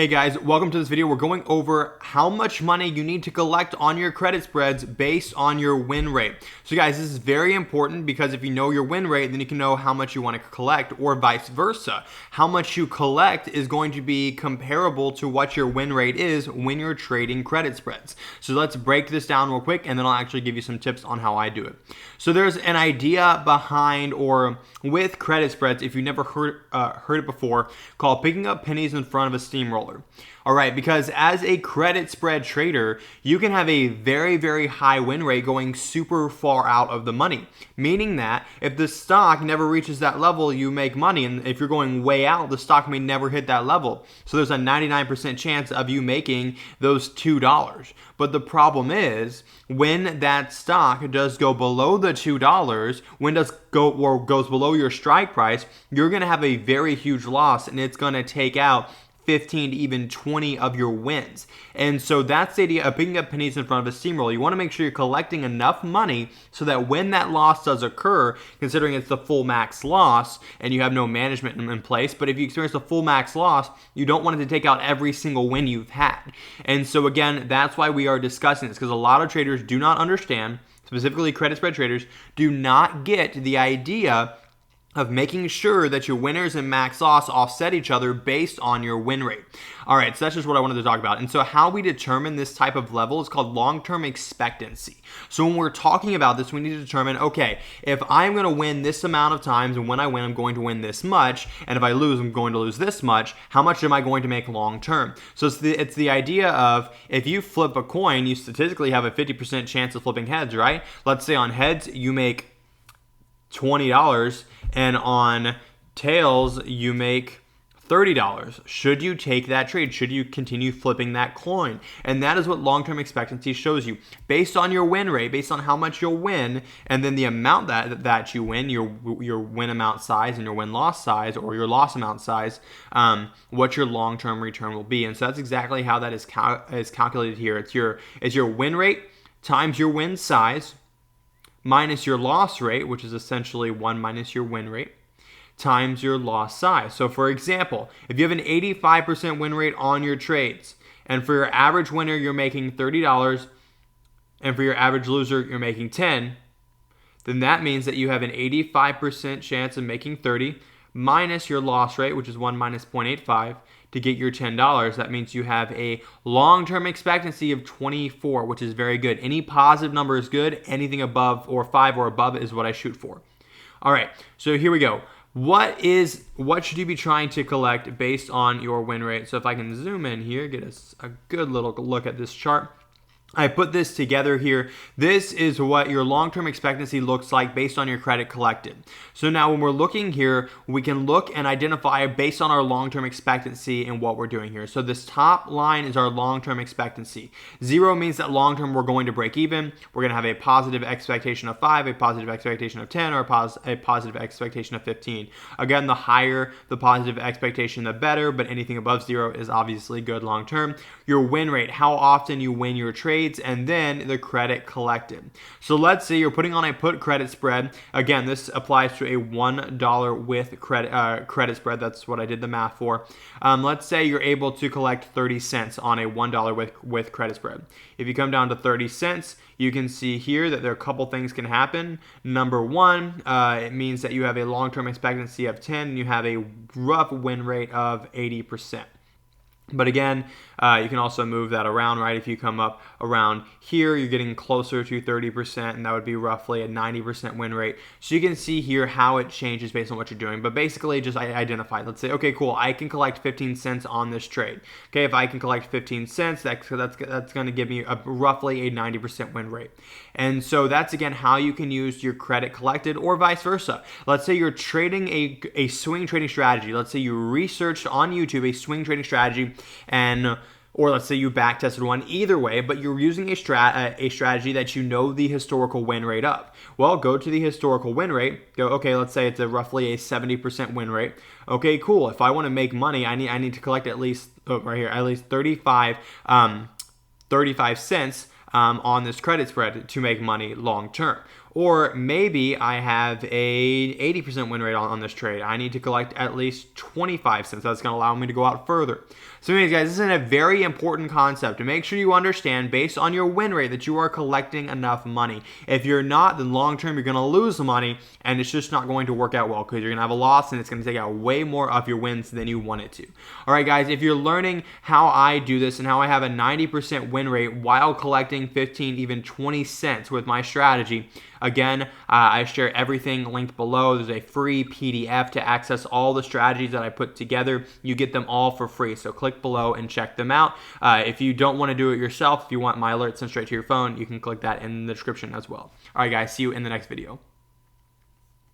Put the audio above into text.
Hey guys, welcome to this video. We're going over how much money you need to collect on your credit spreads based on your win rate. So guys, this is very important because if you know your win rate, then you can know how much you want to collect, or vice versa. How much you collect is going to be comparable to what your win rate is when you're trading credit spreads. So let's break this down real quick and then I'll actually give you some tips on how I do it. So there's an idea behind or with credit spreads, if you never heard it before, called picking up pennies in front of a steamroller. All right, because as a credit spread trader, you can have a very, very high win rate going super far out of the money, meaning that if the stock never reaches that level, you make money. And if you're going way out, the stock may never hit that level. So there's a 99% chance of you making those $2. But the problem is when that stock does go below the $2, when does go or goes below your strike price, you're going to have a very huge loss and it's going to take out 15 to even 20 of your wins. And so that's the idea of picking up pennies in front of a steamroller. You want to make sure you're collecting enough money so that when that loss does occur, considering it's the full max loss and you have no management in place, but if you experience a full max loss, you don't want it to take out every single win you've had. And so again, that's why we are discussing this, because a lot of traders do not understand, specifically credit spread traders, do not get the idea of making sure that your winners and max loss offset each other based on your win rate. All right, so that's just what I wanted to talk about. And so how we determine this type of level is called long-term expectancy. So when we're talking about this, we need to determine, okay, if I'm going to win this amount of times, and when I win, I'm going to win this much, and if I lose, I'm going to lose this much, how much am I going to make long-term? So it's the idea of if you flip a coin, you statistically have a 50% chance of flipping heads, right? Let's say on heads, you make $20, and on tails you make $30. Should you take that trade? Should you continue flipping that coin? And that is what long-term expectancy shows you. Based on your win rate, based on how much you'll win, and then the amount that you win, your win amount size and your win-loss size, or your loss amount size, what your long-term return will be. And so that's exactly how that is calculated here. It's your win rate times your win size minus your loss rate, which is essentially 1 minus your win rate, times your loss size. So for example, if you have an 85% win rate on your trades, and for your average winner, you're making $30, and for your average loser, you're making 10, then that means that you have an 85% chance of making 30 minus your loss rate, which is 1 minus 0.85, to get your $10. That means you have a long-term expectancy of 24, which is very good. Any positive number is good. Anything above or 5 or above is what I shoot for. All right, so here we go. What should you be trying to collect based on your win rate? So if I can zoom in here, get a good little look at this chart. I put this together here. This is what your long-term expectancy looks like based on your credit collected. So now when we're looking here, we can look and identify based on our long-term expectancy and what we're doing here. So this top line is our long-term expectancy. 0 means that long-term we're going to break even. We're going to have a positive expectation of 5, a positive expectation of 10, or a positive expectation of 15. Again, the higher the positive expectation, the better, but anything above 0 is obviously good long-term. Your win rate, how often you win your trade, and then the credit collected. So let's say you're putting on a put credit spread. Again, this applies to a $1 with credit spread. That's what I did the math for. Let's say you're able to collect 30 cents on a $1 with credit spread. If you come down to 30 cents, you can see here that there are a couple things can happen. Number one, it means that you have a long-term expectancy of 10 and you have a rough win rate of 80%. But again, you can also move that around, right? If you come up around here, you're getting closer to 30%, and that would be roughly a 90% win rate. So you can see here how it changes based on what you're doing. But basically, just identify. Let's say, okay, cool, I can collect 15 cents on this trade. Okay, if I can collect 15 cents, that's going to give me roughly a 90% win rate. And so that's, again, how you can use your credit collected, or vice versa. Let's say you're trading a swing trading strategy. Let's say you researched on YouTube a swing trading strategy, or let's say you back tested one. Either way, but you're using a strategy that you know the historical win rate of. Well, go to the historical win rate. Go, okay, let's say it's roughly a 70% win rate. Okay, cool. If I want to make money, I need to collect at least right here, at least 35 cents on this credit spread to make money long term. Or maybe I have a 80% win rate on this trade. I need to collect at least 25 cents. That's going to allow me to go out further. So anyways, guys, this is a very important concept to make sure you understand based on your win rate that you are collecting enough money. If you're not, then long term you're going to lose the money and it's just not going to work out well because you're going to have a loss and it's going to take out way more of your wins than you want it to. All right, guys, if you're learning how I do this and how I have a 90% win rate while collecting 15, even 20 cents with my strategy, again, I share everything linked below. There's a free PDF to access all the strategies that I put together. You get them all for free. So click below and check them out. If you don't want to do it yourself, if you want my alerts sent straight to your phone, you can click that in the description as well. All right, guys, see you in the next video.